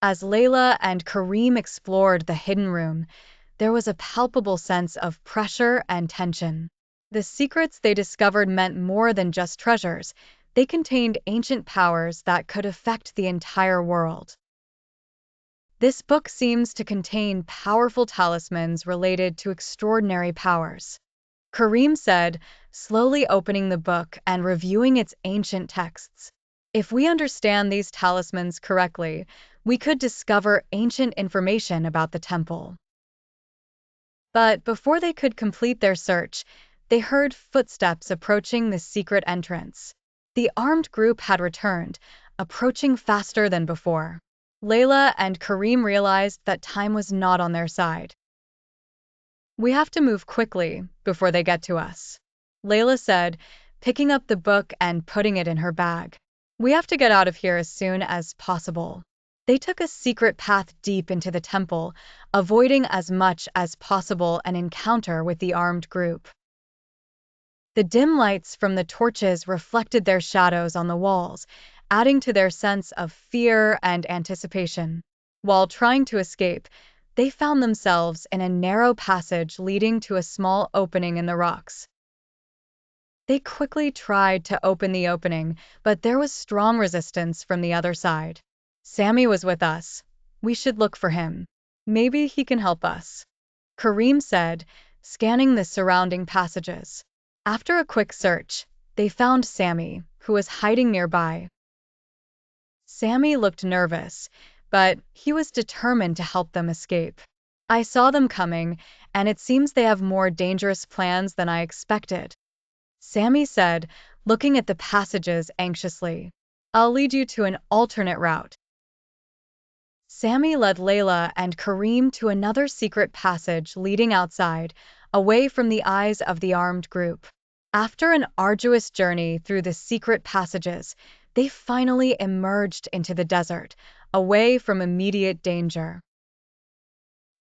As Layla and Kareem explored the hidden room, there was a palpable sense of pressure and tension. The secrets they discovered meant more than just treasures. They contained ancient powers that could affect the entire world. This book seems to contain powerful talismans related to extraordinary powers, Kareem said, slowly opening the book and reviewing its ancient texts. If we understand these talismans correctly, we could discover ancient information about the temple. But before they could complete their search, they heard footsteps approaching the secret entrance. The armed group had returned, approaching faster than before. Layla and Kareem realized that time was not on their side. "We have to move quickly before they get to us," Layla said, picking up the book and putting it in her bag. "We have to get out of here as soon as possible." They took a secret path deep into the temple, avoiding as much as possible an encounter with the armed group. The dim lights from the torches reflected their shadows on the walls, adding to their sense of fear and anticipation. While trying to escape, they found themselves in a narrow passage leading to a small opening in the rocks. They quickly tried to open the opening, but there was strong resistance from the other side. "Sammy was with us. We should look for him. Maybe he can help us," Kareem said, scanning the surrounding passages. After a quick search, they found Sammy, who was hiding nearby. Sammy looked nervous, but he was determined to help them escape. "I saw them coming, and it seems they have more dangerous plans than I expected," Sammy said, looking at the passages anxiously. "I'll lead you to an alternate route." Sammy led Layla and Kareem to another secret passage leading outside, away from the eyes of the armed group. After an arduous journey through the secret passages, they finally emerged into the desert, away from immediate danger.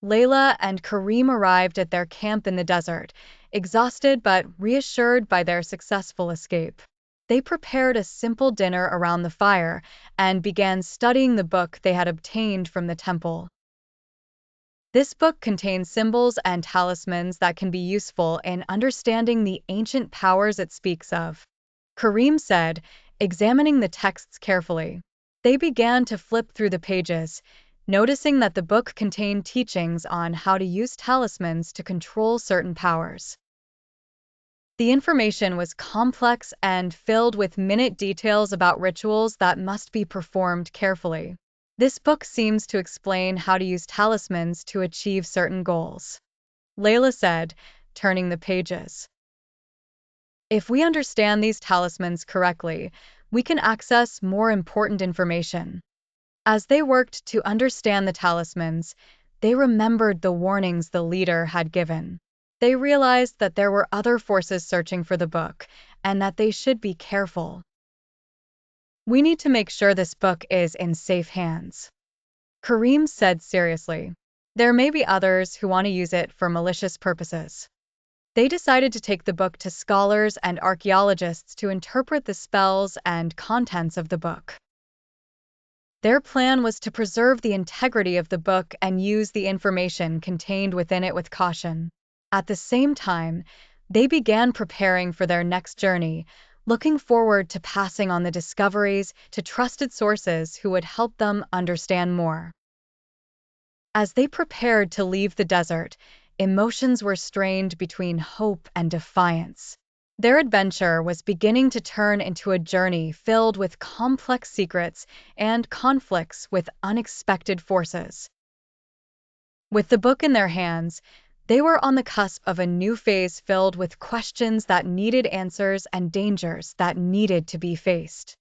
Layla and Kareem arrived at their camp in the desert, exhausted but reassured by their successful escape. They prepared a simple dinner around the fire and began studying the book they had obtained from the temple. This book contains symbols and talismans that can be useful in understanding the ancient powers it speaks of, Kareem said, examining the texts carefully. They began to flip through the pages, noticing that the book contained teachings on how to use talismans to control certain powers. The information was complex and filled with minute details about rituals that must be performed carefully. This book seems to explain how to use talismans to achieve certain goals, Layla said, turning the pages. "If we understand these talismans correctly, we can access more important information." As they worked to understand the talismans, they remembered the warnings the leader had given. They realized that there were other forces searching for the book, and that they should be careful. "We need to make sure this book is in safe hands," Kareem said seriously. "There may be others who want to use it for malicious purposes." They decided to take the book to scholars and archaeologists to interpret the spells and contents of the book. Their plan was to preserve the integrity of the book and use the information contained within it with caution. At the same time, they began preparing for their next journey, looking forward to passing on the discoveries to trusted sources who would help them understand more. As they prepared to leave the desert, emotions were strained between hope and defiance. Their adventure was beginning to turn into a journey filled with complex secrets and conflicts with unexpected forces. With the book in their hands, they were on the cusp of a new phase filled with questions that needed answers and dangers that needed to be faced.